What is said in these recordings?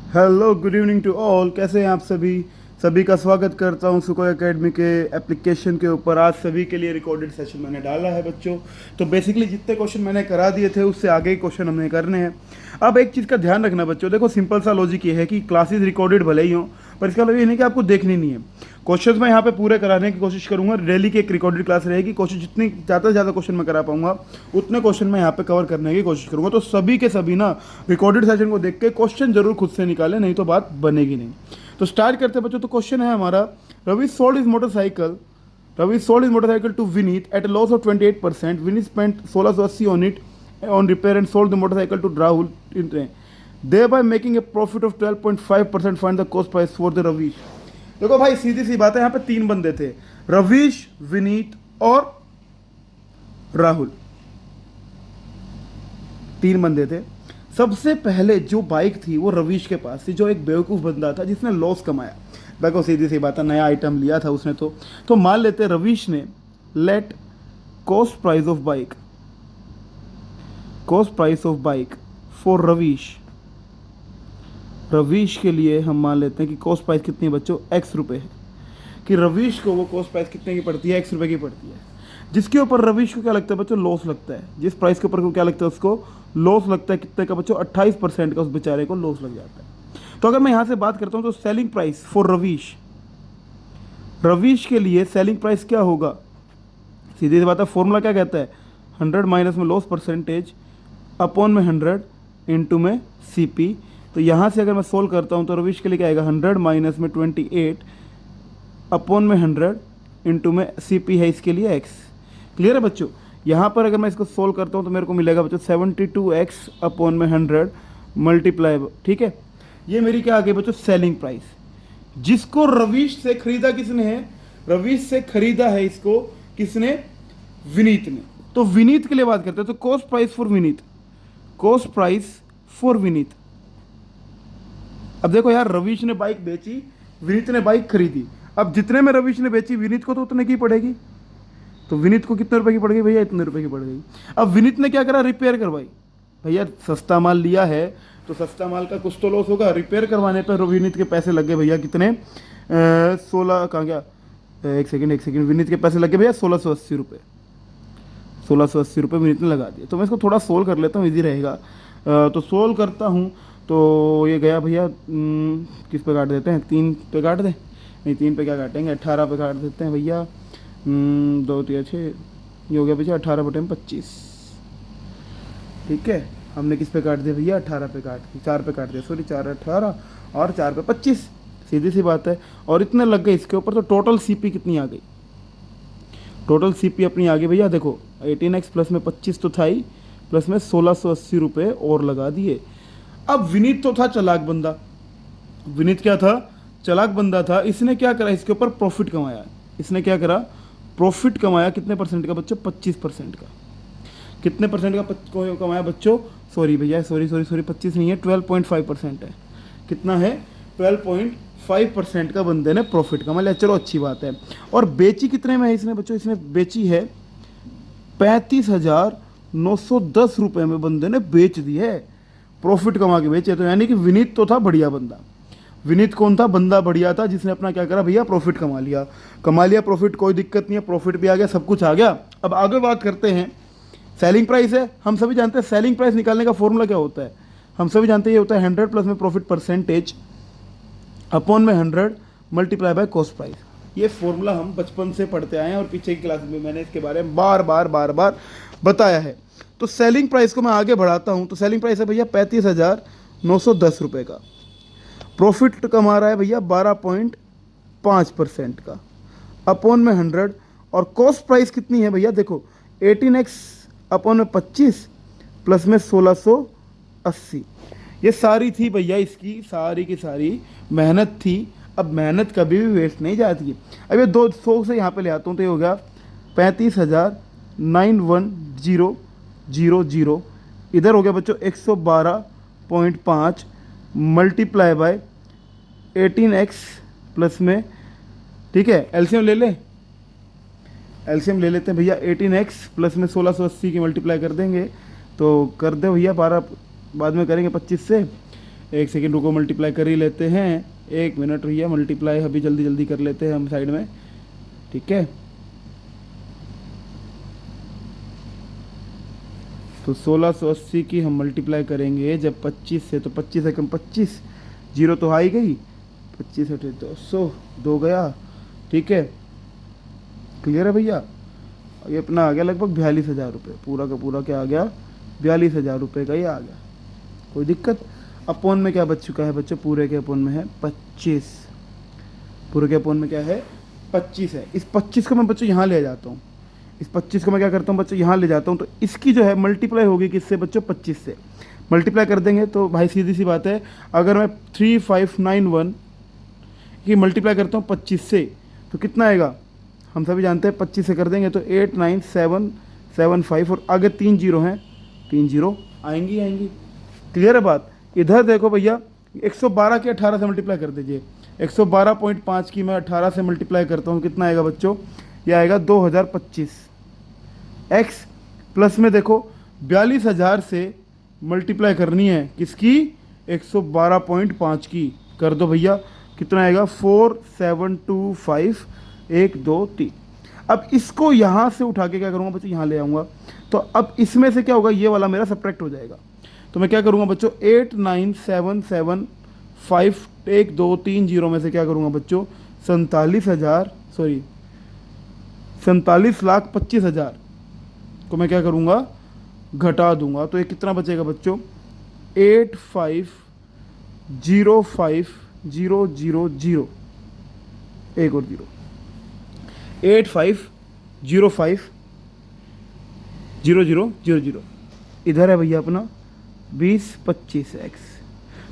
Hello, good evening to all. कैसे हैं आप सभी? सभी का स्वागत करता हूं सुको एकेडमी के एप्लीकेशन के ऊपर। आज सभी के लिए रिकॉर्डेड सेशन मैंने डाला है बच्चों। तो बेसिकली जितने क्वेश्चन मैंने करा दिए थे उससे आगे ही क्वेश्चन हमने करने हैं। अब एक चीज़ का ध्यान रखना बच्चों, देखो सिंपल सा लॉजिक ये है कि क्लासेस रिकॉर्डेड भले ही हों, पर इसका मतलब ये नहीं कि आपको देखनी नहीं है। क्वेश्चंस मैं यहाँ पे पूरे कराने की कोशिश करूंगा। डेली की एक रिकॉर्डेड क्लास रहेगी। कोशिश जितनी ज़्यादा से ज़्यादा क्वेश्चन मैं करा पाऊंगा उतने क्वेश्चन मैं यहाँ पे कवर करने की कोशिश करूंगा। तो सभी के सभी ना रिकॉर्डेड सेशन को देख के क्वेश्चन जरूर खुद से निकालें, नहीं तो बात बनेगी नहीं। तो स्टार्ट करते हैं बच्चों। तो क्वेश्चन है हमारा, Ravi sold is motorcycle to Vineet at a loss of 28%. Vineet spent 1680 on it on repair and sold the motorcycle to Rahul, thereby making a profit of 12.5%. Find the cost price for the Ravish. देखो भाई, सीधी सी बात है। यहाँ पे तीन बंदे थे, रवीश, विनीत और राहुल। तीन बंदे थे। सबसे पहले जो बाइक थी वो रवीश के पास थी, जो एक बेवकूफ़ बंदा था जिसने लॉस कमाया। देखो सीधी सी बात है, नया आइटम लिया था उसने। तो मान लेते रवीश ने let cost price of bike for Ravish के लिए हम मान लेते हैं कि कॉस्ट प्राइस कितनी है बच्चों, एक्स रुपये है। कि रवीश को वो कॉस्ट प्राइस कितने की पड़ती है, एक्स रुपये की पड़ती है। जिसके ऊपर रवीश को क्या लगता है बच्चों, लॉस लगता है। जिस प्राइस के ऊपर को क्या लगता है, उसको लॉस लगता है। कितने का बच्चों, 28% का उस बेचारे को लॉस लग जाता है। तो अगर मैं यहाँ से बात करता हूँ तो सेलिंग प्राइस फॉर रवीश के लिए सेलिंग प्राइस क्या होगा, सीधी सी बात है। फॉर्मूला क्या कहता है, 100 माइनस में लॉस परसेंटेज अपॉन में 100 इंटू में CP। तो यहाँ से अगर मैं सोल्व करता हूँ तो रवीश के लिए क्या आएगा, 100 माइनस में 28 अपॉन में 100 इंटू में CP है इसके लिए x। क्लियर है बच्चों? यहाँ पर अगर मैं इसको सोल्व करता हूँ तो मेरे को मिलेगा बच्चों 72x अपॉन में 100 मल्टीप्लाई, ठीक है। ये मेरी क्या आ गई बच्चों, सेलिंग प्राइस। जिसको रवीश से खरीदा किसने है, रवीश से खरीदा है इसको किसने, विनीत ने। तो विनीत के लिए बात करते हैं। तो कॉस्ट प्राइस फॉर विनीत। अब देखो यार, रवीश ने बाइक बेची, विनीत ने बाइक खरीदी। अब जितने में रवीश ने बेची, विनीत को तो उतने की पड़ेगी। तो विनीत को कितने रुपए की पड़ गई भैया, इतने रुपए की पड़ गई। अब विनीत ने क्या करा, रिपेयर करवाई। भैया सस्ता माल लिया है तो सस्ता माल का कुछ तो लॉस होगा। रिपेयर करवाने पर विनीत के पैसे लग गए भैया कितने, 16 कहाँ गया, एक सेकंड, विनीत के पैसे लग गए भैया 1680 रुपये। 1680 रुपये विनीत ने लगा दिए। तो मैं इसको थोड़ा सोल्व कर लेता हूँ, ईजी रहेगा। तो सोल्व करता हूँ तो ये गया भैया, किस पे काट देते हैं, 3 पे काट दें, नहीं 3 पे क्या काटेंगे, 18 पे काट देते हैं भैया। 2 3 6, ये हो गया भैया 18/25। ठीक है, हमने किस पे काट दिया भैया, 18 पे काट दिया, 4 पे काट दिया, सॉरी 4 18 और 4 पे 25। सीधी सी बात है। और इतने लग गए इसके ऊपर। तो टोटल CP कितनी आ गई, टोटल CP अपनी आ गई भैया। देखो 18x प्लस में 25 तो था ही, प्लस में 1680 रुपये और लगा दिए। अब विनीत तो था चालाक बंदा। विनीत क्या था, चालाक बंदा था। इसने क्या करा, इसके ऊपर प्रॉफिट कमाया। इसने क्या करा, प्रॉफिट कमाया। कितने परसेंट का बच्चों, 25% का। कितने परसेंट का कमाया बच्चों, सॉरी भैया, सॉरी 25 नहीं है, 12.5% है। कितना है, 12.5% का बंदे ने प्रॉफिट कमा लिया। चलो अच्छी बात है। और बेची कितने में है इसने बच्चों, इसने बेची है 35,910 रुपये में बंदे ने बेच दी है। प्रॉफिट कमा के बेचे। तो यानी कि विनीत तो था बढ़िया बंदा। विनीत कौन था, बंदा बढ़िया था, जिसने अपना क्या करा भैया, प्रॉफिट कमा लिया प्रॉफिट। कोई दिक्कत नहीं है, प्रॉफिट भी आ गया, सब कुछ आ गया। अब आगे बात करते हैं, सेलिंग प्राइस है। हम सभी जानते हैं सेलिंग प्राइस निकालने का फॉर्मूला क्या होता है, हम सभी जानते हैं ये होता है 100 प्लस में प्रॉफिट परसेंटेज अपॉन में 100 मल्टीप्लाई बाय कॉस्ट प्राइस। ये फॉर्मूला हम बचपन से पढ़ते आए हैं और पीछे की क्लास में मैंने इसके बारे में बार बार बताया है। तो सेलिंग प्राइस को मैं आगे बढ़ाता हूँ। तो सेलिंग प्राइस है भैया 35,910 रुपये का। प्रॉफिट कमा रहा है भैया 12.5% का अपॉन में 100। और कॉस्ट प्राइस कितनी है भैया, देखो 18x अपॉन में 25 प्लस में 1680। ये सारी थी भैया इसकी सारी की सारी मेहनत थी। अब मेहनत कभी भी वेस्ट नहीं जाती है। अब ये 200 से यहाँ पे ले आता हूँ तो ये हो गया 35,91000। इधर हो गया बच्चों 112.5 मल्टीप्लाई बाय 18x प्लस में, ठीक है, एलसीएम ले लेते हैं भैया। 18x प्लस में 1680 की मल्टीप्लाई कर देंगे तो कर दे भैया 12, बाद में करेंगे 25 से। एक सेकेंड रुको, मल्टीप्लाई कर ही लेते हैं। 1 मिनट भैया, मल्टीप्लाई अभी जल्दी जल्दी कर लेते हैं हम साइड में, ठीक है। तो 1680 की हम मल्टीप्लाई करेंगे जब 25 से, तो 25 एकम 25, जीरो तो आ ही गई, 25 अठे 200, 2 गया, ठीक है। क्लियर है भैया। ये अपना आ गया लगभग 42,000 रुपये, पूरा का पूरा क्या आ गया, 42,000 रुपये का ही आ गया। कोई दिक्कत। अपोन में क्या बच चुका है बच्चों, पूरे के अपोन में है 25, पूरे के अपोन में क्या है 25 है। इस 25 को मैं बच्चों यहाँ ले जाता हूँ, इस 25 को मैं क्या करता हूँ बच्चों, यहाँ ले जाता हूँ। तो इसकी जो है मल्टीप्लाई होगी किससे बच्चों, 25 से मल्टीप्लाई कर देंगे। तो भाई सीधी सी बात है, अगर मैं 3591 की मल्टीप्लाई करता हूँ 25 से, तो कितना आएगा, हम सभी जानते हैं 25 से कर देंगे तो 89775, और आगे 3 जीरो हैं, 3 जीरो आएंगी आएंगी। क्लियर है बात। इधर देखो भैया, 112 के 18 से मल्टीप्लाई कर दीजिए, 112.5 की मैं 18 से मल्टीप्लाई करता हूँ, कितना आएगा बच्चों, यह आएगा 2025। एक्स प्लस में देखो 42,000 से मल्टीप्लाई करनी है किसकी, 112.5 की, कर दो भैया, कितना आएगा 4725, 1 2 3। अब इसको यहाँ से उठा के क्या करूँगा बच्चों, यहाँ ले आऊँगा। तो अब इसमें से क्या होगा, ये वाला मेरा सब्ट्रैक्ट हो जाएगा। तो मैं क्या करूँगा बच्चों, 89775, 1 2 3 जीरो में से क्या करूँगा बच्चों, 47,25,000 को मैं क्या करूँगा, घटा दूंगा। तो ये कितना बचेगा बच्चों, 8505,000, एक और जीरो, 8505,000,000। इधर है भैया अपना 2025x।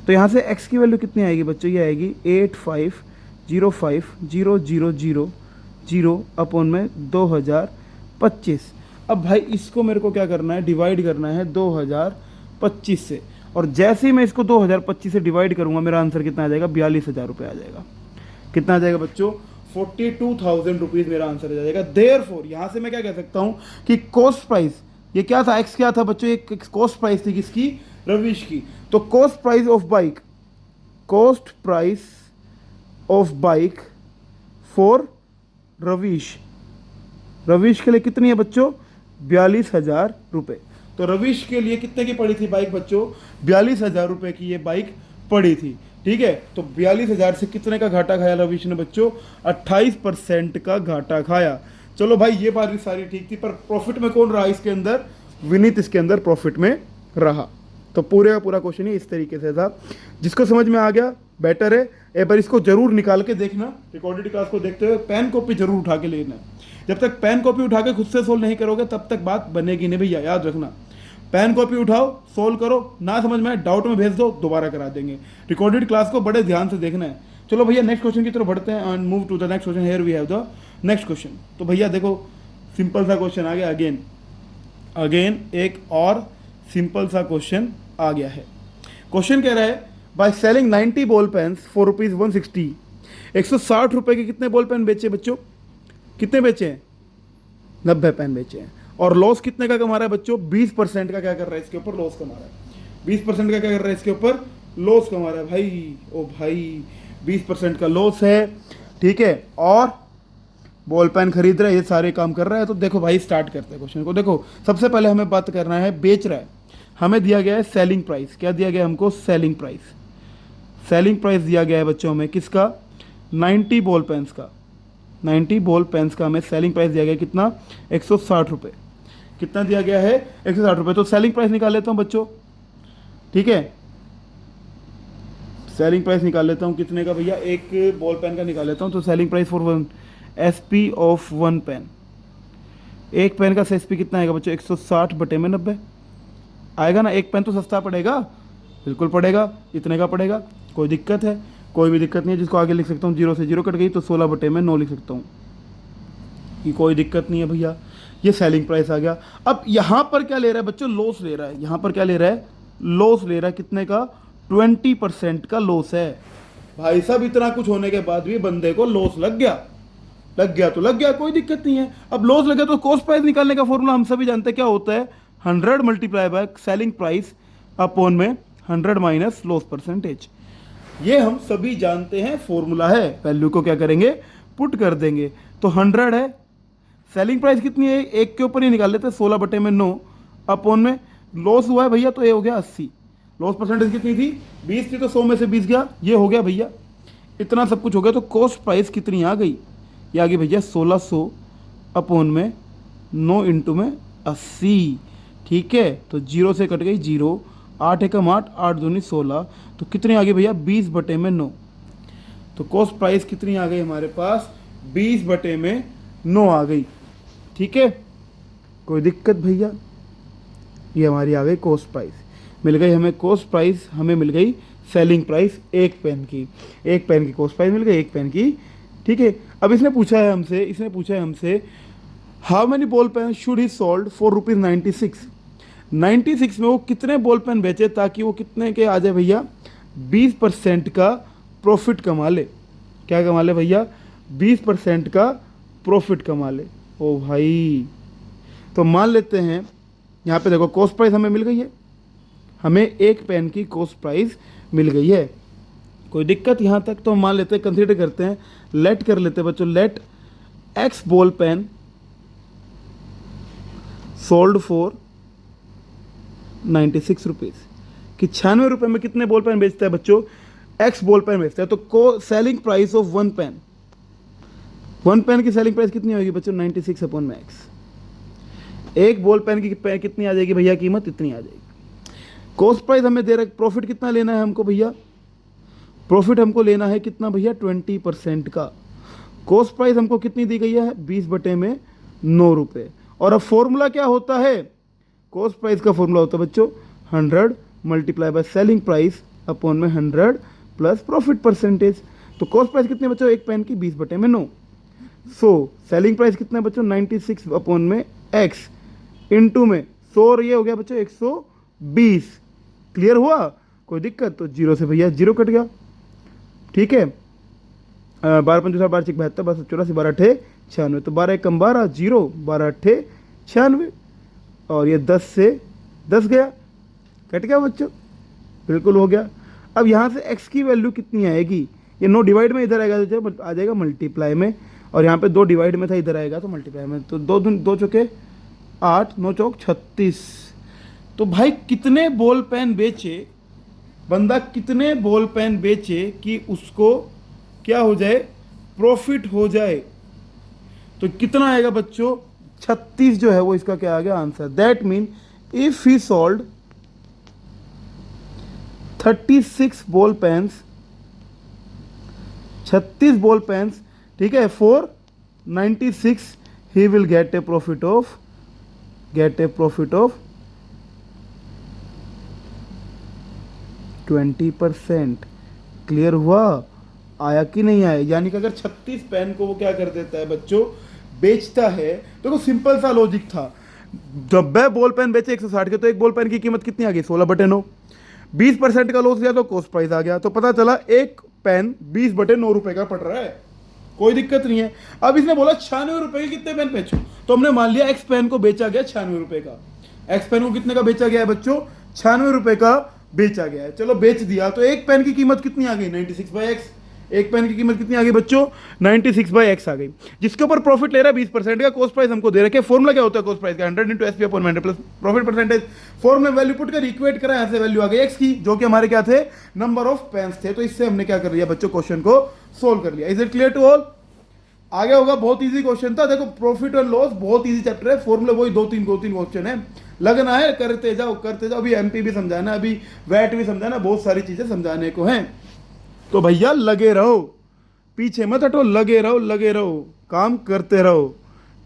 तो यहाँ से x की वैल्यू कितनी आएगी बच्चों, ये आएगी 8505,000,000 अपॉन में 2025। अब भाई इसको मेरे को क्या करना है, डिवाइड करना है 2025 से, और जैसे ही मैं इसको 2025 से डिवाइड करूंगा, मेरा आंसर कितना आ जाएगा, 42,000 रुपये आ जाएगा। कितना आ जाएगा बच्चों, 42,000 रुपीज़ मेरा आंसर आ जाएगा। देयरफॉर यहाँ से मैं क्या कह सकता हूँ कि कॉस्ट प्राइस, ये क्या था, एक्स क्या था बच्चों, एक कॉस्ट प्राइस थी किसकी, रवीश की। तो cost price of bike for Ravish के लिए कितनी है बच्चों, 42,000 रुपये। तो रवीश के लिए कितने की पड़ी थी बाइक बच्चों, 42,000 रुपये की ये बाइक पड़ी थी, ठीक है। तो 42,000 से कितने का घाटा खाया रवीश ने बच्चों, 28% का घाटा खाया। चलो भाई ये बात भी सारी ठीक थी, पर प्रॉफिट में कौन रहा इसके अंदर, विनीत इसके अंदर प्रॉफिट में रहा। तो पूरे का पूरा क्वेश्चन ही इस तरीके से था। जिसको समझ में आ गया बेटर है, एक बार इसको जरूर निकाल के देखना, रिकॉर्डेड क्लास को देखते हुए पेन कॉपी जरूर उठा के लेना। जब तक पेन कॉपी उठा के खुद से सोल्व नहीं करोगे तब तक बात बनेगी नहीं भैया, याद रखना। पेन कॉपी उठाओ, सोल्व करो, ना समझ में डाउट में भेज दो, दोबारा करा देंगे। रिकॉर्डेड क्लास को बड़े ध्यान से देखना है। चलो भैया नेक्स्ट क्वेश्चन की तरफ बढ़ते हैं and move to the next question. Here we have the next question. तो भैया देखो सिंपल सा क्वेश्चन आ गया, अगेन एक और सिंपल सा क्वेश्चन आ गया है। क्वेश्चन कह रहा है by selling 90 ball pens for ₹160, 160 रुपए के कितने बॉल पेन बेचे बच्चों, कितने बेचे हैं, 90 पेन बेचे हैं। और लॉस कितने का कमा रहा है बच्चों, 20% का क्या कर रहा है इसके ऊपर, लॉस कमा रहा है। 20% का क्या कर रहा है इसके ऊपर, लॉस कमा रहा है भाई। ओ भाई 20% का लॉस है, ठीक है, और बॉल पेन खरीद रहा है, ये सारे काम कर रहा है। तो देखो भाई स्टार्ट करते हैं क्वेश्चन को। देखो सबसे पहले हमें बात करना है, बेच रहा है, हमें दिया गया है सेलिंग प्राइस। क्या दिया गया है हमको, सेलिंग प्राइस। सेलिंग प्राइस दिया गया है बच्चों हमें किसका, 90 बॉल पेन्स का। 90 बॉल पेन्स का हमें सेलिंग प्राइस दिया गया कितना, 160 रुपये। कितना दिया गया है, 160 रुपये। तो सेलिंग प्राइस निकाल लेता हूँ बच्चों, ठीक है। सेलिंग प्राइस निकाल लेता हूँ कितने का भैया, एक बॉल पेन का निकाल लेता हूँ। तो selling price for one SP of one pen, एक पेन का SP कितना आएगा बच्चों, 160/90 आएगा ना। एक पेन तो सस्ता पड़ेगा, बिल्कुल पड़ेगा, इतने का पड़ेगा। कोई दिक्कत है, कोई भी दिक्कत नहीं है। जिसको आगे लिख सकता हूँ, 0 से 0 कट गई तो 16/9 लिख सकता हूँ, ये कोई दिक्कत नहीं है भैया। ये सेलिंग प्राइस आ गया। अब यहाँ पर क्या ले रहा है बच्चों, लॉस ले रहा है। यहाँ पर क्या ले रहा है, लॉस ले रहा है। कितने का, 20% का लॉस है भाई साहब। इतना कुछ होने के बाद भी बंदे को लॉस लग गया तो लग गया, कोई दिक्कत नहीं है। अब लॉस लग गया तो कॉस्ट प्राइस निकालने का फॉर्मूला हम सभी जानते हैं क्या होता है, 100 multiply by selling price upon में 100 माइनस लॉस परसेंटेज। ये हम सभी जानते हैं, फॉर्मूला है। वैल्यू को क्या करेंगे, पुट कर देंगे। तो 100 है, सेलिंग प्राइस कितनी है, एक के ऊपर ही निकाल लेते हैं, 16/9 अपॉन में लॉस हुआ है भैया, तो ये हो गया 80। लॉस परसेंटेज कितनी थी, 20 थी, तो 100 में से 20 गया, ये हो गया भैया। इतना सब कुछ हो गया। तो कॉस्ट प्राइस कितनी आ गई, ये आ गई भैया 1600 अपॉन में 9 इंटू में 80। ठीक है, तो 0 से कट गई 0, 8 एकम 8, 8 दूनी 16, तो कितनी आ गई भैया 20/9। तो कॉस्ट प्राइस कितनी आ गई हमारे पास, 20/9 आ गई। ठीक है, कोई दिक्कत भैया, ये हमारी आ गई कॉस्ट प्राइस। मिल गई हमें कॉस्ट प्राइस, हमें मिल गई सेलिंग प्राइस एक पेन की। एक पेन की कॉस्ट प्राइस मिल गई, एक पेन की। ठीक है, अब इसने पूछा है हमसे how many ball pen should he sold for ₹96। 96 में वो कितने बॉल पेन बेचे ताकि वो कितने के आ जाए भैया, 20% का प्रॉफिट कमा ले। क्या कमा ले भैया, 20% का प्रॉफिट कमा ले। ओ भाई, तो मान लेते हैं यहाँ पे देखो कॉस्ट प्राइस हमें मिल गई है, हमें एक पेन की कॉस्ट प्राइस मिल गई है। कोई दिक्कत यहाँ तक, तो हम मान लेते हैं, कंसीडर करते हैं, लेट कर लेते हैं बच्चों, let X ball pen sold for 96 rupees, कि 96 रुपये में कितने बॉल पेन बेचता है बच्चों, एक्स बॉल पेन बेचता है। तो selling price of one pen की सेलिंग प्राइस कितनी होगी बच्चों, 96/x। एक बॉल पेन की कितनी आ जाएगी भैया कीमत, इतनी आ जाएगी। कॉस्ट प्राइस हमें दे रहा है, प्रॉफिट कितना लेना है हमको भैया, प्रॉफिट हमको लेना है कितना भैया, 20% का। कॉस्ट प्राइस हमको कितनी दी गई है, 20/9 रुपये। और अब फॉर्मूला क्या होता है, कॉस्ट प्राइस का फॉर्मूला होता है बच्चों 100 multiply by selling price upon में 100 प्लस प्रॉफिट परसेंटेज। तो कॉस्ट प्राइस कितने बच्चों, एक पेन की 20/9। सो सेलिंग प्राइस कितना है बच्चों, 96 अपॉन में x इंटू में 100, और ये हो गया बच्चों 120। क्लियर हुआ, कोई दिक्कत, तो 0 से भैया 0 कट गया। ठीक है, 12×5 12 × 72 12 84 12 8 96, तो 12 एकम 12 0, 12 8 96, और ये 10 से 10 गया, कट गया बच्चों, बिल्कुल हो गया। अब यहाँ से x की वैल्यू कितनी आएगी, ये 9 डिवाइड में इधर आएगा, तो आ जाएगा मल्टीप्लाई में, और यहाँ पे 2 डिवाइड में था, इधर आएगा तो मल्टीप्लाई में। तो 2 चौके 8, 9 चौक 36। तो भाई कितने बॉल पेन बेचे बंदा, कितने बॉल पेन बेचे कि उसको क्या हो जाए, प्रॉफिट हो जाए। तो कितना आएगा बच्चों, 36 जो है वो इसका क्या आ गया answer. That mean if he sold 36 ball pens, 36 ball pens, ठीक है, for 96, he will get a profit of 20%। Clear हुआ, आया कि नहीं आया। यानी कि अगर 36 पेन को वो क्या कर देता है बच्चों, बेचता है। देखो सिंपल सा लॉजिक था, जब वह बॉल पेन बेचे 160 के, तो एक बॉल पेन की कीमत कितनी आ गई, 16/9। 20% का लॉस गया तो कॉस्ट प्राइस आ गया, तो पता चला एक पेन 20/9 रुपए का पड़ रहा है। कोई दिक्कत नहीं है। अब इसने बोला 96 रुपए के कितने पेन बेचो, तो हमने मान लिया एक्स पेन को बेचा गया 96 रुपए का। एक्स पेन को कितने का बेचा गया है बच्चों, 96 रुपए का बेचा गया है। चलो बेच दिया, तो एक पेन की कीमत कितनी आ गई, 96/x। एक पेन की कीमत कितनी आ गई बच्चों, 96/x आ गई। जिसके ऊपर प्रॉफिट ले रहा है 20% का, कॉस्ट प्राइस हमको दे रखा है। फॉर्मूला क्या होता है कॉस्ट प्राइस का, 100 × SP/100 plus profit percentage. Formula value put कर इक्वेट करा, यहाँ से वैल्यू आ गई x की, जो कि हमारे क्या थे, नंबर ऑफ पेन्स थे। तो इससे हमने क्या कर लिया बच्चों, क्वेश्चन को सोल्व कर लिया। Is it clear to all. आगे होगा, बहुत इजी क्वेश्चन था। देखो प्रॉफिट और लॉस बहुत इजी चैप्टर है, फॉर्मूला वही 2-3 क्वेश्चन है, लगना है, करते जाओ करते जाओ। अभी एमपी भी समझाना, अभी वैट भी समझाना, बहुत सारी चीजें समझाने को हैं। तो भैया लगे रहो, पीछे मत हटो, लगे रहो, काम करते रहो।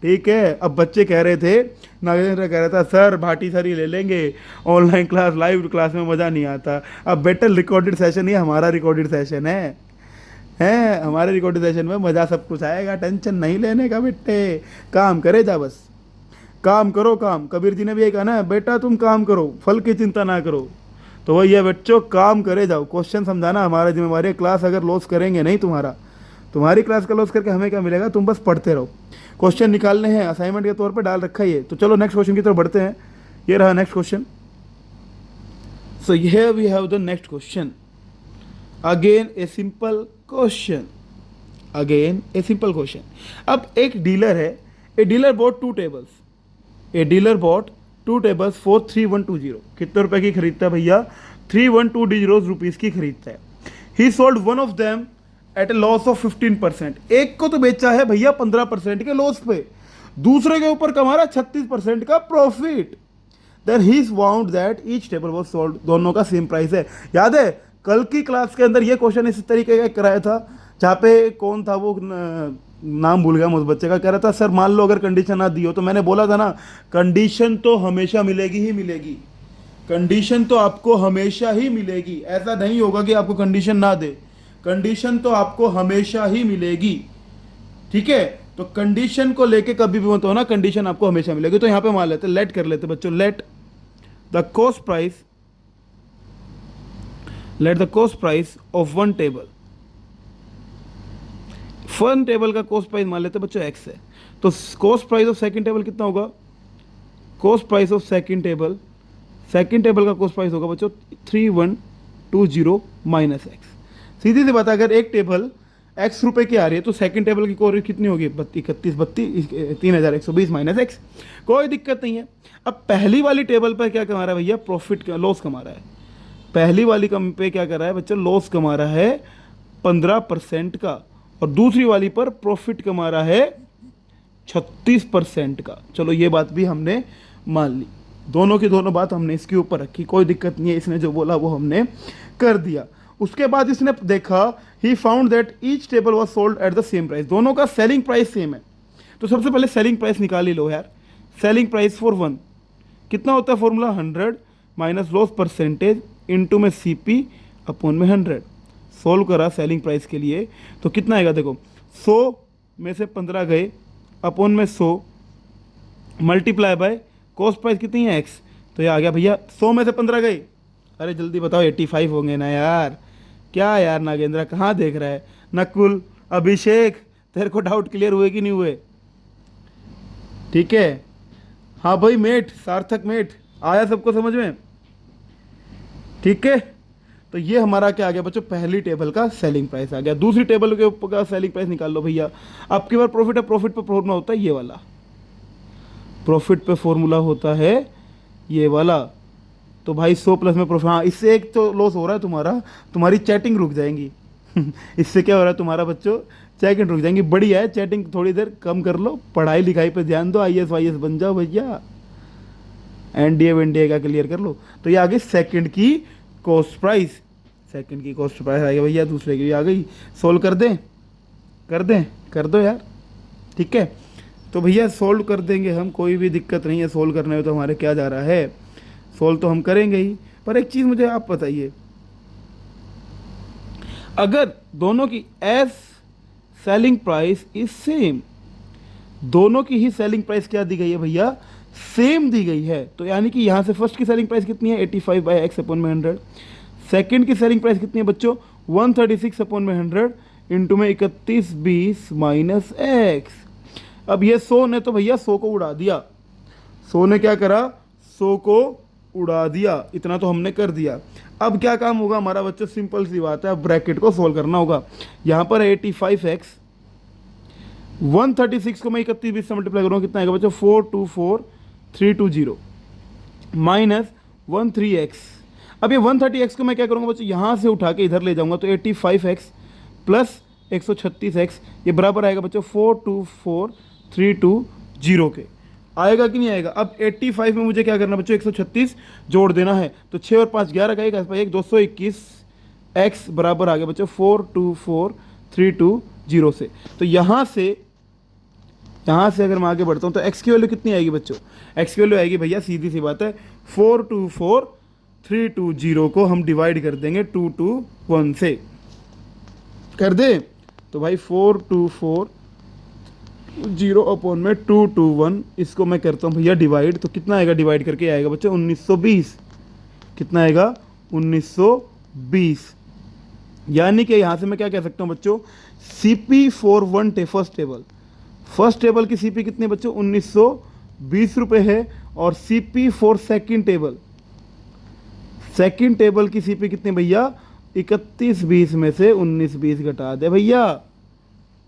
ठीक है। अब बच्चे कह रहे थे, नागेंद्र कह रहा था सर भाटी सर ही ले लेंगे, ऑनलाइन क्लास लाइव क्लास में मज़ा नहीं आता। अब बेटर रिकॉर्डेड सेशन, ये हमारा रिकॉर्डेड सेशन है हमारे रिकॉर्डेड सेशन में मज़ा सब कुछ आएगा, टेंशन नहीं लेने का बेटे। काम करे जा, बस काम करो काम। कबीर जी ने भी ये कहा ना, बेटा तुम काम करो, फल की चिंता ना करो। तो वही है बच्चों, काम करे जाओ। क्वेश्चन समझाना हमारा जिम्मेवारी है। क्लास अगर लॉस करेंगे नहीं, तुम्हारी क्लास का लॉस करके हमें क्या मिलेगा, तुम बस पढ़ते रहो। क्वेश्चन निकालने हैं, असाइनमेंट के तौर पे डाल रखा ही है। तो चलो नेक्स्ट क्वेश्चन की तरफ बढ़ते हैं। ये रहा next question. So here we have the next question. Again a simple question. Again a simple question. अब एक डीलर है, a dealer bought 2 tables, a dealer bought 2 tables for 3120. कितने रुपए की खरीदता है भैया? 3120 रुपीज की खरीदता है. ही sold one of them at A loss of 15%. एक को तो बेचा है भैया 15% के लॉस पे, दूसरे के ऊपर कमा रहा 36% का profit. Then he found that each table was sold. दोनों का सेम प्राइस है. याद है कल की क्लास के अंदर ये क्वेश्चन इस तरीके का कराया था, जहाँ पे कौन था वो, नाम भूल गया मुझ बच्चे का, कह रहा था सर मान लो अगर कंडीशन ना दी हो, तो मैंने बोला था ना कंडीशन तो हमेशा मिलेगी ही मिलेगी, कंडीशन तो आपको हमेशा ही मिलेगी. ऐसा नहीं होगा कि आपको कंडीशन ना दे, कंडीशन तो आपको हमेशा ही मिलेगी. ठीक है, तो कंडीशन को लेके कभी भी मत हो ना, कंडीशन आपको हमेशा मिलेगी. तो यहाँ पे मान लेते, लेट कर लेते बच्चों, let the cost price, let the cost price of one table, फन टेबल का कॉस्ट प्राइस मान लेते बच्चों एक्स है. तो cost price of second table कितना होगा? Cost price of second table, second table का कॉस्ट प्राइस होगा बच्चों 3120 माइनस एक्स. सीधी सी बात है, अगर एक टेबल एक्स रुपए की आ रही है तो सेकंड टेबल की कॉस्ट कितनी होगी? 3120 माइनस एक्स. कोई दिक्कत नहीं है. अब पहली वाली टेबल पर क्या कमा रहा है भैया? प्रॉफिट, लॉस कमा रहा है. पहली वाली कम पे क्या कर रहा है बच्चों? लॉस कमा रहा है 15% का, और दूसरी वाली पर प्रॉफिट कमा रहा है 36% का. चलो ये बात भी हमने मान ली, दोनों की दोनों बात हमने इसके ऊपर रखी, कोई दिक्कत नहीं है. इसने जो बोला वो हमने कर दिया. उसके बाद इसने देखा, ही found that each table was sold at the same price. दोनों का सेलिंग प्राइस सेम है. तो सबसे पहले सेलिंग प्राइस निकाल ही लो यार. सेलिंग प्राइस फॉर वन कितना होता है? Formula 100 minus loss percentage into में CP अपॉन में 100. सोल्व करा सेलिंग प्राइस के लिए तो कितना आएगा? देखो 100 में से 15 गए, अपॉन में 100 मल्टीप्लाई बाय कॉस्ट प्राइस कितनी है? एक्स. तो ये आ गया भैया 100 में से 15 गए. अरे जल्दी बताओ 85 होंगे ना यार. क्या यार नागेंद्र कहाँ देख रहा है? नकुल, अभिषेक, तेरे को डाउट क्लियर हुए कि नहीं हुए? ठीक है, हाँ भाई मेट, सार्थक मेट, आया सबको समझ में? ठीक है, तो ये हमारा क्या आ गया बच्चों? पहली टेबल का सेलिंग प्राइस आ गया. दूसरी टेबल के ऊपर का सेलिंग प्राइस निकाल लो भैया. आपके पास प्रॉफिट है, प्रॉफिट पे फॉर्मूला होता है ये वाला, प्रॉफिट पे फॉर्मूला होता है ये वाला. तो भाई 100 प्लस में प्रॉफिट, हाँ इससे एक तो लॉस हो रहा है तुम्हारा, तुम्हारी चैटिंग रुक जाएंगी. इससे क्या हो रहा है तुम्हारा बच्चों? चैटिंग रुक जाएंगी. बढ़िया है, चैटिंग थोड़ी देर कम कर लो, पढ़ाई लिखाई पे ध्यान दो, IAS वाईएस बन जाओ भैया, NDA का क्लियर कर लो. तो ये आ गई सेकंड की कॉस्ट प्राइस, सेकंड की कॉस्ट प्राइस आ गई भैया, दूसरे की भी आ गई. सोल्व कर दें? कर दें? कर दो यार. ठीक है, तो भैया सोल्व कर देंगे हम, कोई भी दिक्कत नहीं है. सोल्व करने में तो हमारे क्या जा रहा है, सोल्व तो हम करेंगे ही. पर एक चीज़ मुझे आप बताइए, अगर दोनों की as selling price is same, दोनों की ही सेलिंग प्राइस क्या दी गई है भैया? सेम दी गई है. तो यानी कि यहाँ से फर्स्ट की सेलिंग प्राइस कितनी है? 85 बाई एक्स अपॉन में 100. सेकेंड की सेलिंग प्राइस कितनी है बच्चों? 136 अपॉन में 100 इंटू में 3120 माइनस एक्स. अब ये 100 ने तो भैया 100 को उड़ा दिया. 100 ने क्या करा? 100 को उड़ा दिया. इतना तो हमने कर दिया. अब क्या काम होगा हमारा बच्चों? सिंपल सी बात है, अब ब्रैकेट को सोल्व करना होगा. यहाँ पर 85x, 136 को मैं 3120 से मल्टीप्लाई करूँगा, कितना आएगा बच्चों? 424320 माइनस 13x. अब ये 130x को मैं क्या करूँगा बच्चों? यहाँ से उठा के इधर ले जाऊँगा, तो 85x प्लस 136x ये बराबर आएगा बच्चों 424320 के. आएगा कि नहीं आएगा? अब 85 में मुझे क्या करना बच्चों? 136 जोड़ देना है. तो 6 और 5 11 का 1 221x बराबर आ गया बच्चों 424320 से. तो यहाँ से अगर मैं आगे बढ़ता हूँ तो x की वैल्यू कितनी आएगी बच्चों? x की वैल्यू आएगी भैया, सीधी सी बात है, 424320 को हम डिवाइड कर देंगे 221 से. कर दे तो भाई 4240 अपॉन में 221, इसको मैं करता हूँ भैया डिवाइड. तो कितना आएगा? डिवाइड करके आएगा बच्चों 1920. कितना आएगा? 1920. यानी कि यहाँ से मैं क्या कह सकता हूँ बच्चों? CP for one first table की CP कितनी है बच्चों? 1920 रुपये है. और CP for second second table की सीपी कितनी भैया, 3120 में से 1920 घटा दे भैया,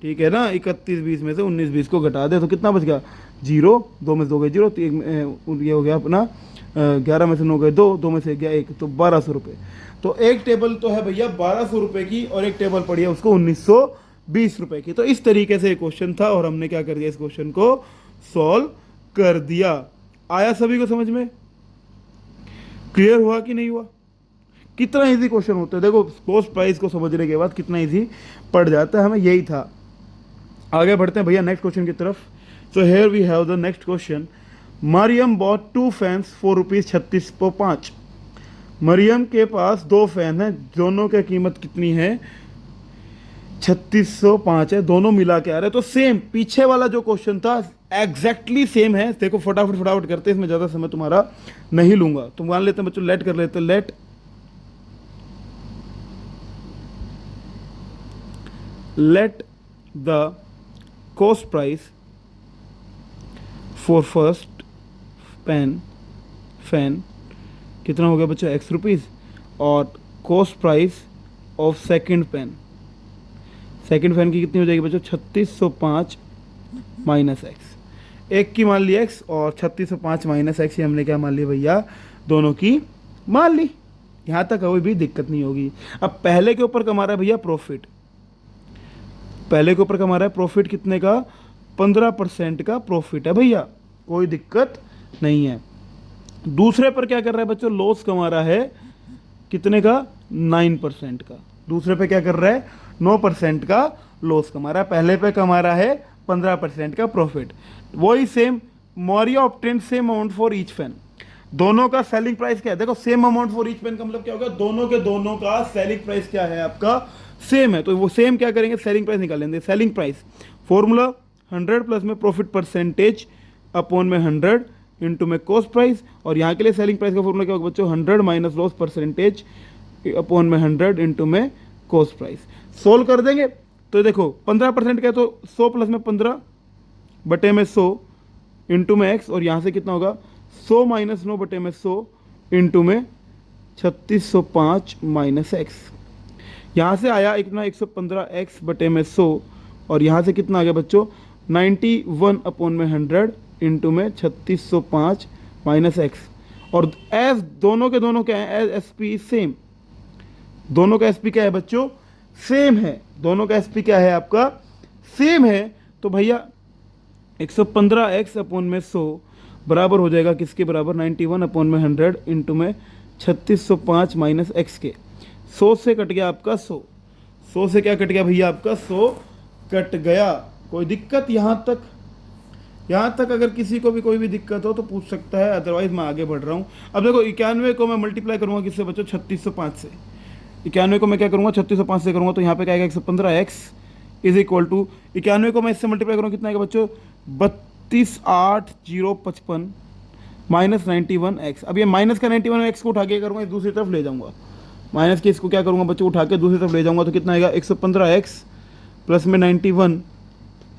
ठीक है ना, 3120 में से 1920 को घटा दे तो कितना बच गया, जीरो, 2 में से 2 गए जीरो, तो ये हो गया अपना 11 में से 9 गए 2, 2 में से गया 1, तो 1200 रुपये। तो एक टेबल तो है भैया 1200 रुपये की और एक टेबल पड़ी है उसको 1920 रुपये की। तो इस तरीके से एक क्वेश्चन था और हमने क्या कर दिया, इस क्वेश्चन को सॉल्व कर दिया। आया सभी को समझ में, क्लियर हुआ कि नहीं हुआ? कितना इजी क्वेश्चन होता है, देखो कॉस्ट प्राइस को समझने के बाद कितना इजी पड़ जाता है, हमें यही था। आगे बढ़ते हैं भैया नेक्स्ट क्वेश्चन की तरफ। So here we have the next question. Mariam bought 2 fans for ₹36.5। Mariam के पास 2 फैन हैं, दोनों की कीमत कितनी है, 3605 है, दोनों मिला के आ रहे हैं। तो सेम पीछे वाला जो क्वेश्चन था एग्जैक्टली सेम है। देखो फटाफट करते हैं, इसमें ज़्यादा समय तुम्हारा नहीं लूंगा। तो मान लेते हैं बच्चों, लेट कर लेते हैं, late the cost price for first fan कितना हो गया बच्चों, एक्स रुपीज़, और cost price of second fan की कितनी हो जाएगी बच्चों, 3605 माइनस एक्स। एक की मान ली एक्स और 3605 माइनस एक्स, ये हमने क्या मान लिया भैया, दोनों की मान ली। यहाँ तक कोई भी दिक्कत नहीं होगी। अब पहले के ऊपर कमा रहा है भैया प्रॉफिट, पहले के ऊपर कमा रहा है प्रॉफिट कितने का, 15% का प्रॉफिट है भैया, कोई दिक्कत नहीं है। दूसरे पर क्या कर रहा है बच्चों, लॉस कमा रहा है कितने का, 9% का। दूसरे पे क्या कर रहा है, 9% का लॉस कमा रहा है, पहले पे कमा रहा है 15% का प्रॉफिट। वही same Maurya obtain same amount for each fan. दोनों का सेलिंग प्राइस क्या है, देखो same amount for each fan का मतलब क्या होगा, दोनों के दोनों का सेलिंग प्राइस क्या है आपका, सेम है। तो वो सेम क्या करेंगे, सेलिंग प्राइस निकाल लेंगे। सेलिंग प्राइस फॉर्मूला 100 प्लस में प्रॉफिट परसेंटेज अपॉन में 100 इंटू में कॉस्ट प्राइस, और यहाँ के लिए सेलिंग प्राइस का फॉर्मूला क्या होगा बच्चों, 100 माइनस लॉस परसेंटेज अपॉन में 100 इंटू में कॉस्ट प्राइस। सोल्व कर देंगे तो देखो 15% का है तो 100 प्लस में 15 बटे में 100 इंटू में एक्स, और यहाँ से कितना होगा 100 माइनस 9 बटे में 100 इंटू में 3605 माइनस एक्स। यहाँ से आया इतना 115 एक्स बटे में 100, और यहाँ से कितना आ गया बच्चों 91 अपॉन में 100 इंटू में 3605 माइनस एक्स। और एस दोनों के दोनों क्या है, एस पी सेम, दोनों का एस पी क्या है बच्चों, सेम है, दोनों का एस पी क्या है आपका, सेम है। तो भैया 115 एक्स अपॉन में 100 बराबर हो जाएगा किसके बराबर, 91 अपॉन में 100 इंटू में 3605 माइनस एक्स के। 100 से कट गया आपका 100 से क्या कट गया भैया आपका 100 कट गया। कोई दिक्कत यहाँ तक? यहाँ तक अगर किसी को भी कोई भी दिक्कत हो तो पूछ सकता है, अदरवाइज मैं आगे बढ़ रहा हूँ। अब देखो 91 को मैं मल्टीप्लाई करूँगा किससे बच्चों, 3605 से। 91 को मैं क्या करूँगा, 3605 से करूँगा तो यहाँ पे क्या आएगा 115 एक्स इज इक्वल टू 91 को मैं इससे मल्टीप्लाई करूँगा कितना आएगा बच्चों, 328055 माइनस 91 एक्स। अब ये माइनस का 91 एक्स को उठा के करूँगा, दूसरी तरफ ले जाऊँगा, माइनस के इसको क्या करूँगा बच्चों, उठा के दूसरी तरफ ले जाऊँगा तो कितना आएगा 115 एक्स प्लस में 91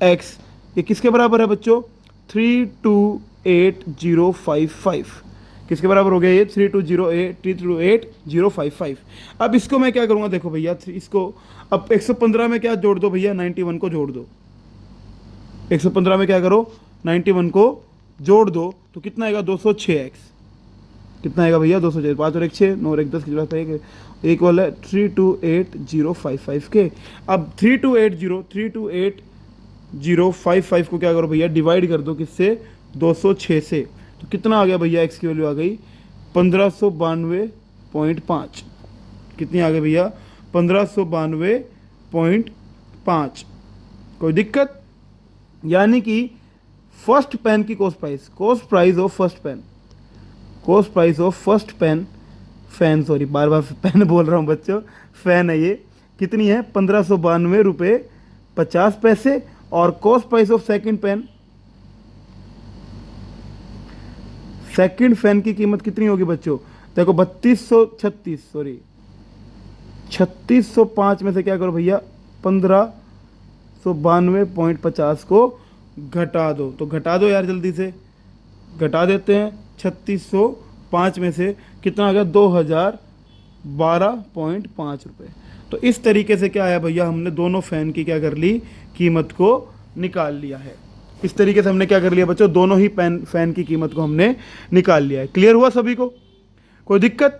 एक्स। ये किसके बराबर है बच्चों, 328055। किसके बराबर हो गया ये, 328055। अब इसको मैं क्या करूँगा, देखो भैया इसको अब 115 में क्या जोड़ दो भैया, 91 को जोड़ दो। 115 में क्या करो, 91 को जोड़ दो तो कितना आएगा 206 एक्स। कितना आएगा भैया 206, 5 और 1 6, 9 और 1 10 की एक वाला 328055 के। अब 328055 को क्या करो भैया, डिवाइड कर दो किससे, 206 से। तो कितना आ गया भैया, एक्स की वैल्यू आ गई 1592.5। कितनी आ गई भैया, 1592.5। कोई दिक्कत? यानी कि फर्स्ट पेन की cost price of first pen, fan, sorry बार बार पेन बोल रहा हूँ बच्चों, फैन है ये, कितनी है 1592 रुपये 50 पैसे। और cost price of second fan की कीमत कितनी होगी बच्चों, देखो 3605 में से क्या करो भैया 1592.50 को घटा दो। तो घटा दो यार, जल्दी से घटा देते हैं। 5 में से कितना आ गया 2012.5 रुपये। तो इस तरीके से क्या आया भैया, हमने दोनों फ़ैन की क्या कर ली, कीमत को निकाल लिया है। इस तरीके से हमने क्या कर लिया बच्चों, दोनों ही फ़ैन की कीमत को हमने निकाल लिया है। क्लियर हुआ सभी को? कोई दिक्कत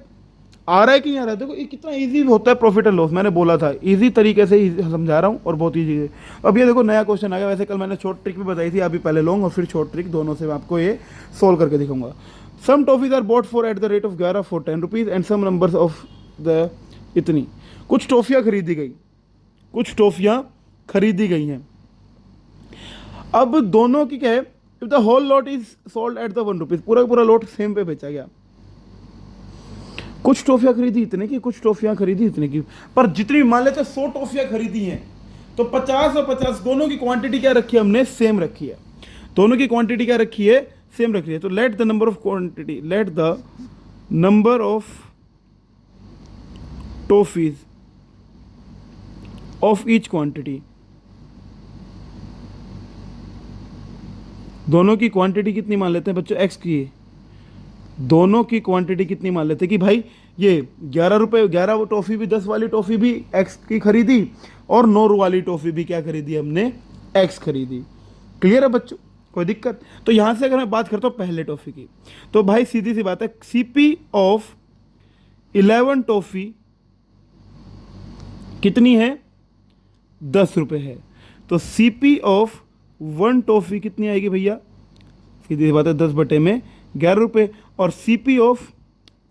आ रहा है कि नहीं आ रहा है? देखो ये कितना इजी होता है प्रॉफिट एंड लॉस, मैंने बोला था इजी तरीके से समझा रहा हूँ और बहुत इजी है। अब ये देखो नया क्वेश्चन आ गया। वैसे कल मैंने शॉर्ट ट्रिक भी बताई थी, अभी पहले लॉन्ग और फिर शॉर्ट ट्रिक, दोनों से मैं आपको ये सोल्व करके दिखाऊंगा। Some toffees are bought for eight at the ऑफ 11 for 10 rupees and some numbers of the इतनी। कुछ टॉफियाँ खरीदी गई, कुछ टॉफियाँ खरीदी गई हैं। अब दोनों की क्या है, if the whole lot is sold at the 1 rupees, पूरा का पूरा लॉट सेम पे बेचा गया। कुछ टॉफियाँ खरीदी इतने की, कुछ टॉफियाँ खरीदी इतने की, पर जितनी मान लेते 100 टॉफियाँ खरीदी हैं तो 50 और 50 दोनों की क्वांटिटी क्या रखी है हमने, सेम रखी है। दोनों की क्वांटिटी क्या रखी है, सेम रखी है। तो let the number of quantity, let the number of toffees of each quantity, दोनों की क्वांटिटी कितनी मान लेते हैं बच्चों, एक्स की। दोनों की क्वांटिटी कितनी मान लेते हैं कि भाई ये 11 रुपये, 11 टॉफ़ी भी, 10 वाली टॉफ़ी भी एक्स की खरीदी और 9 वाली टॉफ़ी भी क्या खरीदी हमने, एक्स खरीदी। क्लियर है बच्चों? कोई दिक्कत? तो यहाँ से अगर मैं बात करता हूँ पहले टॉफ़ी की, तो भाई सीधी सी बात है, सीपी ऑफ 11 टॉफ़ी कितनी है, 10 रुपये है। तो सीपी ऑफ 1 टॉफ़ी कितनी आएगी भैया, सीधी सी बात है 10/11 रुपये। और सीपी ऑफ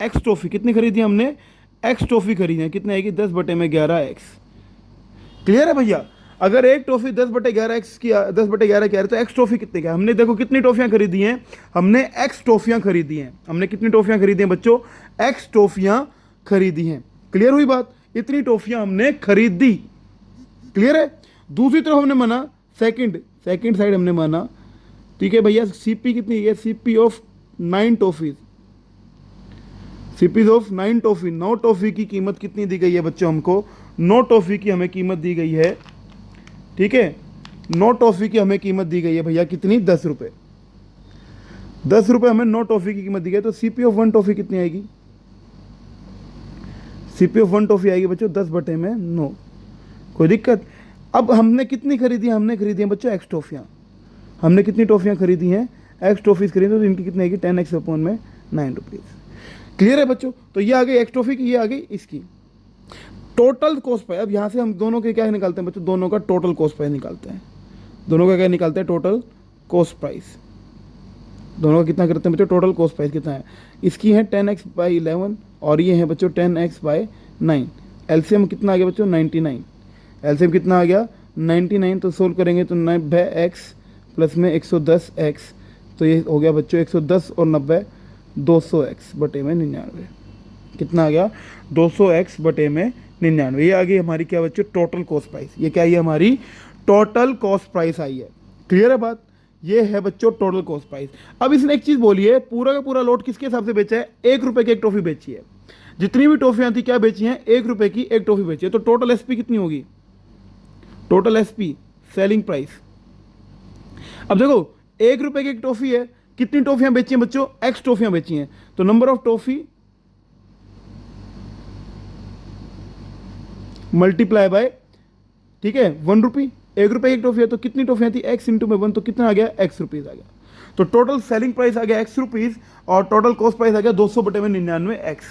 एक्स टॉफ़ी कितनी खरीदी हमने, एक्स टॉफ़ी खरीदी है, कितनी आएगी 10/11 एक्स। क्लियर है भैया? अगर एक टॉफ़ी 10/11 एक्स की, 10/11 की आ रही तो एक्स टॉफ़ी कितने का, हमने देखो कितनी टॉफ़ियाँ खरीदी हैं, हमने एक्स टॉफ़ियाँ खरीदी हैं। हमने कितनी टॉफ़ियाँ खरीदी हैं बच्चों, एक्स टॉफ़ियाँ खरीदी हैं। क्लियर हुई बात? इतनी टॉफ़ियाँ हमने खरीदी। क्लियर है? दूसरी तरफ हमने माना सेकंड साइड हमने माना, ठीक है भैया, सीपी कितनी है, CP of 9 toffees, CPs of 9 toffee, 9 toffee की कीमत कितनी दी गई है बच्चों हमको, 9 टॉफ़ी की हमें कीमत दी गई है, ठीक है। 9 टॉफ़ी की हमें कीमत दी गई है भैया कितनी, 10 रुपये। 10 रुपये हमें 9 टॉफ़ी की कीमत दी गई। तो सीपी ऑफ 1 टॉफ़ी कितनी आएगी, सीपी ऑफ 1 टॉफ़ी आएगी बच्चों 10/9। कोई दिक्कत? अब हमने कितनी खरीदी है, हमने खरीदी है बच्चों एक्स टॉफ़ियाँ। हमने कितनी टॉफ़ियाँ खरीदी हैं, एक्स टॉफ़ीज़ खरीदी, तो इनकी कितनी आएगी 10x/9 रुपीज़। क्लियर है बच्चों? तो ये आ गई एक्स टॉफ़ी की, ये आ गई इसकी। टोटल कॉस्ट प्राइस, अब यहाँ से हम दोनों के क्या निकालते हैं बच्चों, दोनों का टोटल कॉस्ट प्राइस निकालते हैं। दोनों का क्या निकालते हैं, टोटल कॉस्ट प्राइस। दोनों का कितना करते हैं बच्चों, टोटल कॉस्ट प्राइस कितना है, इसकी है 10x/11 और ये है बच्चों 10x/9। एलसीएम कितना आ गया बच्चों, 99। एलसीएम कितना आ गया, 99। तो सोल्व करेंगे तो 90x प्लस में 110x, तो ये हो गया बच्चों 110 और 90 200x/99। कितना आ गया, 200x/99। ये आ गई हमारी क्या बच्चों, टोटल कॉस्ट प्राइस। ये क्या है, हमारी टोटल कॉस्ट प्राइस आई है। क्लियर है बात? ये है बच्चों टोटल कॉस्ट प्राइस। अब इसने एक चीज़ बोली है, पूरा का पूरा लॉट किसके हिसाब से बेचा है, 1 रुपये की एक टॉफ़ी बेची है। जितनी भी टॉफ़ियाँ थी क्या बेची हैं, 1 रुपये की एक टॉफ़ी बेची है। तो टोटल एसपी कितनी होगी, टोटल एसपी सेलिंग प्राइस। अब देखो 1 रुपये की एक टॉफ़ी है, कितनी टॉफियां बेची हैं बच्चों, एक्स टॉफियां बेची हैं। तो number of toffee multiply by, ठीक है, 1 रुपी। 1 रुपये की एक टॉफी है तो कितनी टॉफियां थी, एक्स इंटू में 1, तो कितना आ गया, एक्स रुपीज़ आ गया। तो टोटल सेलिंग प्राइस आ गया एक्स रुपीज़ और टोटल कॉस्ट प्राइस आ गया 200/99 एक्स।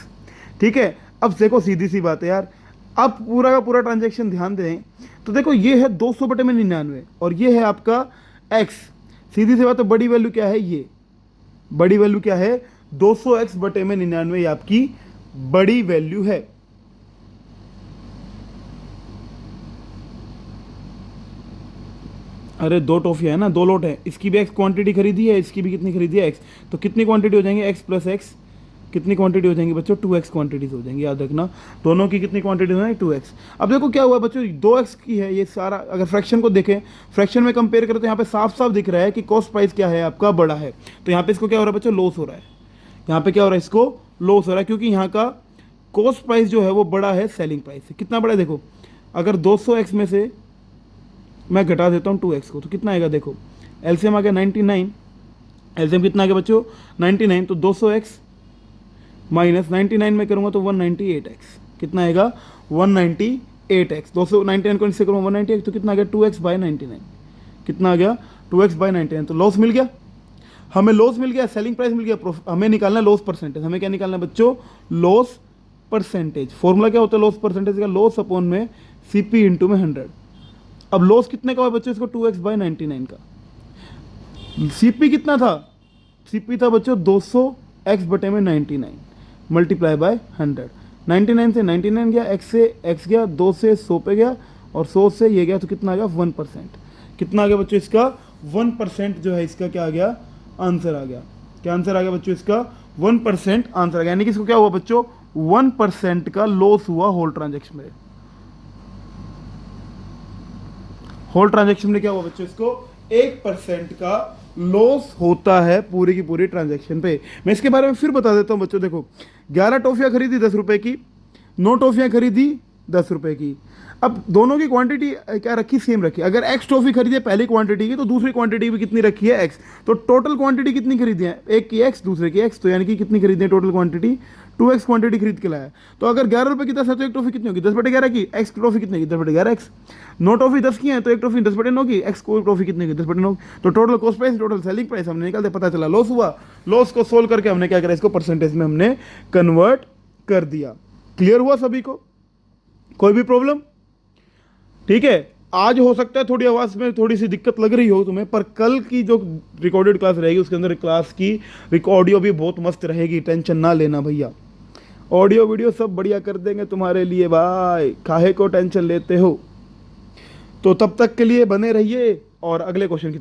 ठीक है, अब देखो सीधी सी बात है यार, अब पूरा का पूरा ट्रांजेक्शन ध्यान दें तो देखो ये है 200/99 और ये है आपका एक्स। सीधी सी बात है, बड़ी वैल्यू क्या है, ये बड़ी वैल्यू क्या है, 200x/99 ये आपकी बड़ी वैल्यू है। अरे 2 टॉफियाँ है ना, 2 लोट है, इसकी भी एक्स क्वांटिटी खरीदी है, इसकी भी कितनी खरीदी है, एक्स। तो कितनी क्वांटिटी हो जाएंगे, एक्स प्लस एक्स, कितनी क्वांटिटी हो जाएंगी बच्चों, 2x क्वांटिटीज हो जाएंगी। याद रखना दोनों की कितनी क्वांटिटी हो जाएगी, 2x। अब देखो क्या हुआ बच्चों, 2x की है ये सारा। अगर फ्रैक्शन को देखें, फ्रैक्शन में कंपेयर करें तो यहाँ पे साफ साफ दिख रहा है कि कॉस्ट प्राइस क्या है आपका, बड़ा है। तो यहाँ पे इसको क्या हो रहा है बच्चों, लॉस हो रहा है। यहाँ पे क्या हो रहा है, इसको लॉस हो रहा है, क्योंकि यहाँ का कॉस्ट प्राइस जो है वो बड़ा है सेलिंग प्राइस से। कितना बड़ा है देखो, अगर 200x में से मैं घटा देता हूँ 2x को तो कितना आएगा, देखो एलसीएम आ गया 99। एलसीएम कितना आ गया बच्चों, 99। तो 200x माइनस 99 में करूँगा तो 198x, कितना आएगा 198x। 299 को इससे करूँगा 198 तो कितना आ गया 2x/99, कितना आ गया 2x/99। तो लॉस मिल गया, हमें लॉस मिल गया, सेलिंग प्राइस मिल गया, हमें निकालना है लॉस परसेंटेज। हमें क्या निकालना है बच्चों, लॉस परसेंटेज। फॉर्मूला क्या होता है लॉस परसेंटेज का, लॉस अपॉन में CP इंटू में 100। अब लॉस कितने का हुआ बच्चों, इसको 2x/99 का। CP कितना था, CP था बच्चों 200x/99 मल्टीप्लाई बाय 100। 99 से 99 गया, x से x गया, 2 से 100 पे गया और 100 से ये गया, तो कितना आ गया 1%। कितना आ गया बच्चों इसका 1% जो है इसका क्या आ गया आंसर आ गया। क्या आंसर आ गया बच्चों इसका 1% आंसर आ गया। यानी कि इसको क्या हुआ बच्चों 1% का लॉस हुआ होल ट्रांजेक्शन में। होल ट्रांजेक्शन में क्या हुआ बच्चों, इसको 1% का लॉस होता है पूरी की पूरी ट्रांजैक्शन पे। मैं इसके बारे में फिर बता देता हूं बच्चों। देखो 11 टॉफियां खरीदी 10 रुपए की, 9 टॉफियां खरीदी 10 रुपए की। अब दोनों की क्वांटिटी क्या रखी, सेम रखी। अगर x टॉफी खरीदी है पहली क्वांटिटी की, तो दूसरी क्वांटिटी भी कितनी रखी है x। तो टोटल क्वांटिटी कितनी खरीदी है, एक की x दूसरे की x, तो यानी कि कितनी खरीदी है टोटल क्वांटिटी 2x क्वांटिटी खरीद के लाया। तो अगर 11 रुपए की 10 है तो एक टॉफी कितनी होगी 10/11 की, x की टॉफी कितनी की 10/11x। 9 टॉफी 10 की है तो एक टॉफी 10/9 की, x को टॉफी कितनी की 10/9। तो total cost price total selling price हमने निकालते, पता चला लॉस हुआ। लॉस को सोल्व करके हमने क्या करा, इसको परसेंटेज में हमने कन्वर्ट कर दिया। क्लियर हुआ सभी को, कोई भी प्रॉब्लम? ठीक है, आज हो सकता है थोड़ी आवाज़ में थोड़ी सी दिक्कत लग रही हो तुम्हें, पर कल की जो रिकॉर्डेड क्लास रहेगी उसके अंदर क्लास की ऑडियो भी बहुत मस्त रहेगी, टेंशन ना लेना भैया। ऑडियो वीडियो सब बढ़िया कर देंगे तुम्हारे लिए भाई, काहे को टेंशन लेते हो। तो तब तक के लिए बने रहिए और अगले क्वेश्चन की तरफ